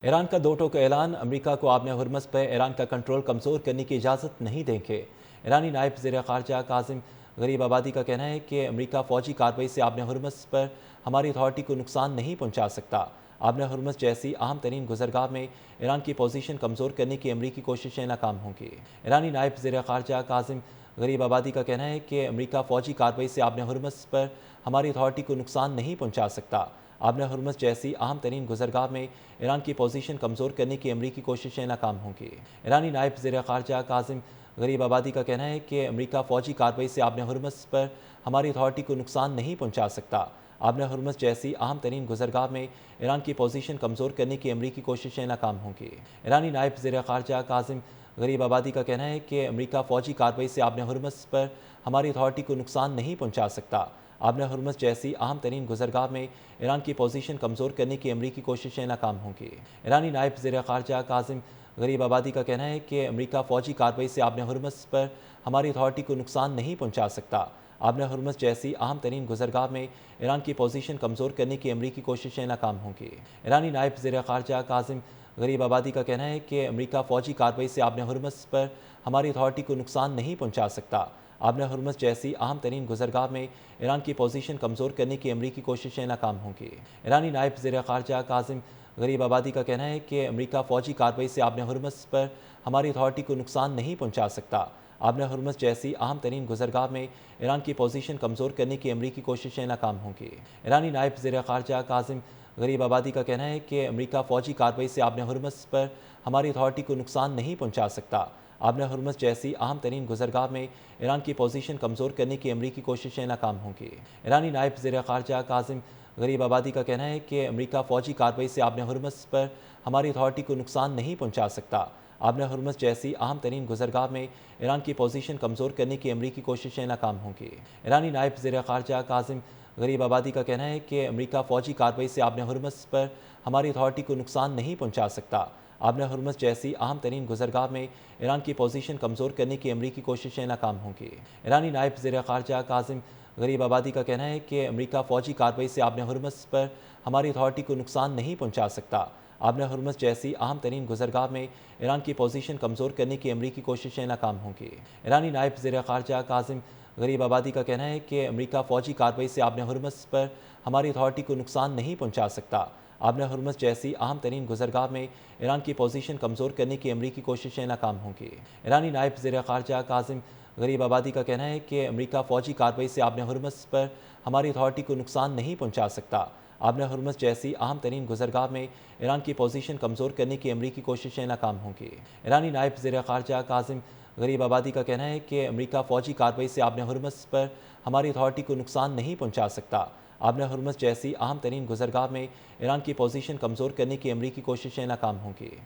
ایران کا دو ٹوک اعلان امریکہ کو آبِ ہرمز پر ایران کا کنٹرول کمزور کرنے کی اجازت نہیں دیں گے۔ ایرانی نائب وزیر خارجہ کاظم غریب آبادی کا کہنا ہے کہ امریکہ فوجی کارروائی سے آبِ ہرمز پر ہماری اتھارٹی کو نقصان نہیں پہنچا سکتا۔ آبِ ہرمز جیسی اہم ترین گزرگاہ میں ایران کی پوزیشن کمزور کرنے کی امریکی کوششیں ناکام ہوں گی۔ ایرانی نائب وزیر خارجہ کاظم غریب آبادی کا کہنا ہے کہ امریکہ فوجی کارروائی سے آبِ ہرمز پر ہماری اتھارٹی کو نقصان نہیں پہنچا سکتا۔ آبِ ہرمز جیسی اہم ترین گزرگاہ میں ایران کی پوزیشن کمزور کرنے کی امریکی کوششیں ناکام ہوں گی۔ ایرانی نائب وزیر خارجہ کاظم غریب آبادی کا کہنا ہے کہ امریکہ فوجی کارروائی سے آبِ ہرمز پر ہماری اتھارٹی کو نقصان نہیں پہنچا سکتا۔ آبِ ہرمز جیسی اہم ترین گزرگاہ میں ایران کی پوزیشن کمزور کرنے کی امریکی کوششیں ناکام ہوں گی۔ ایرانی نائب وزیر خارجہ کاظم غریب آبادی کا کہنا ہے کہ امریکہ فوجی کارروائی سے آبِ ہرمز پر ہماری اتھارٹی کو نقصان نہیں پہنچا سکتا۔ آبِ ہرمز جیسی اہم ترین گزرگاہ میں ایران کی پوزیشن کمزور کرنے کی امریکی کوششیں ناکام ہوں گی۔ ایرانی نائب وزیر خارجہ کاظم غریب آبادی کا کہنا ہے کہ امریکہ فوجی کارروائی سے آبِ ہرمز پر ہماری اتھارٹی کو نقصان نہیں پہنچا سکتا۔ آبِ ہرمز جیسی اہم ترین گزرگاہ میں ایران کی پوزیشن کمزور کرنے کی امریکی کوششیں ناکام ہوں گی۔ ایرانی نائب وزیر خارجہ کاظم غریب آبادی کا کہنا ہے کہ امریکہ فوجی کارروائی سے آبِ ہرمز پر ہماری اتھارٹی کو نقصان نہیں پہنچا سکتا۔ آبِ ہرمز جیسی اہم ترین گزرگاہ میں ایران کی پوزیشن کمزور کرنے کی امریکی کوششیں ناکام ہوں گی۔ ایرانی نائب وزیر خارجہ کاظم غریب آبادی کا کہنا ہے کہ امریکہ فوجی کارروائی سے آبِ ہرمز پر ہماری اتھارٹی کو نقصان نہیں پہنچا سکتا۔ آبِ ہرمز جیسی اہم ترین گزرگاہ میں ایران کی پوزیشن کمزور کرنے کی امریکی کوششیں ناکام ہوں گی۔ ایرانی نائب وزیر خارجہ کاظم غریب آبادی کا کہنا ہے کہ امریکہ فوجی کارروائی سے آبِ ہرمز پر ہماری اتھارٹی کو نقصان نہیں پہنچا سکتا۔ آبِ ہرمز جیسی اہم ترین گزرگاہ میں ایران کی پوزیشن کمزور کرنے کی امریکی کوششیں ناکام ہوں گی۔ ایرانی نائب وزیر خارجہ کاظم غریب آبادی کا کہنا ہے کہ امریکہ فوجی کارروائی سے آبِ ہرمز پر ہماری اتھارٹی کو نقصان نہیں پہنچا سکتا۔ آبِ ہرمز جیسی اہم ترین گزرگاہ میں ایران کی پوزیشن کمزور کرنے کی امریکی کوششیں ناکام ہوں گی۔ ایرانی نائب وزیر خارجہ کاظم غریب آبادی کا کہنا ہے کہ امریکہ فوجی کارروائی سے آبِ ہرمز پر ہماری اتھارٹی کو نقصان نہیں پہنچا سکتا۔ آبِ ہرمز جیسی اہم ترین گزرگاہ میں ایران کی پوزیشن کمزور کرنے کی امریکی کوششیں ناکام ہوں گی۔ ایرانی نائب وزیر خارجہ کاظم غریب آبادی کا کہنا ہے کہ امریکہ فوجی کارروائی سے آبِ ہرمز پر ہماری اتھارٹی کو نقصان نہیں پہنچا سکتا۔ آبِ ہرمز جیسی اہم ترین گزرگاہ میں ایران کی پوزیشن کمزور کرنے کی امریکی کوششیں ناکام ہوں گی۔ ایرانی نائب وزیر خارجہ کاظم غریب آبادی کا کہنا ہے کہ امریکہ فوجی کارروائی سے آبِ ہرمز پر ہماری اتھارٹی کو نقصان نہیں پہنچا سکتا۔ آبِ ہرمز جیسی اہم ترین گزرگاہ میں ایران کی پوزیشن کمزور کرنے کی امریکی کوششیں ناکام ہوں گی۔ ایرانی نائب وزیر خارجہ کاظم غریب آبادی کا کہنا ہے کہ امریکہ فوجی کارروائی سے آبِ ہرمز پر ہماری اتھارٹی کو نقصان نہیں پہنچا سکتا۔ آبِ ہرمز جیسی اہم ترین گزرگاہ میں ایران کی پوزیشن کمزور کرنے کی امریکی کوششیں ناکام ہوں گی۔ ایرانی نائب وزیر خارجہ کاظم غریب آبادی کا کہنا ہے کہ امریکہ فوجی کارروائی سے آبِ ہرمز پر ہماری اتھارٹی کو نقصان نہیں پہنچا سکتا۔ آبِ ہرمز جیسی اہم ترین گزرگاہ میں ایران کی پوزیشن کمزور کرنے کی امریکی کوششیں ناکام ہوں گی۔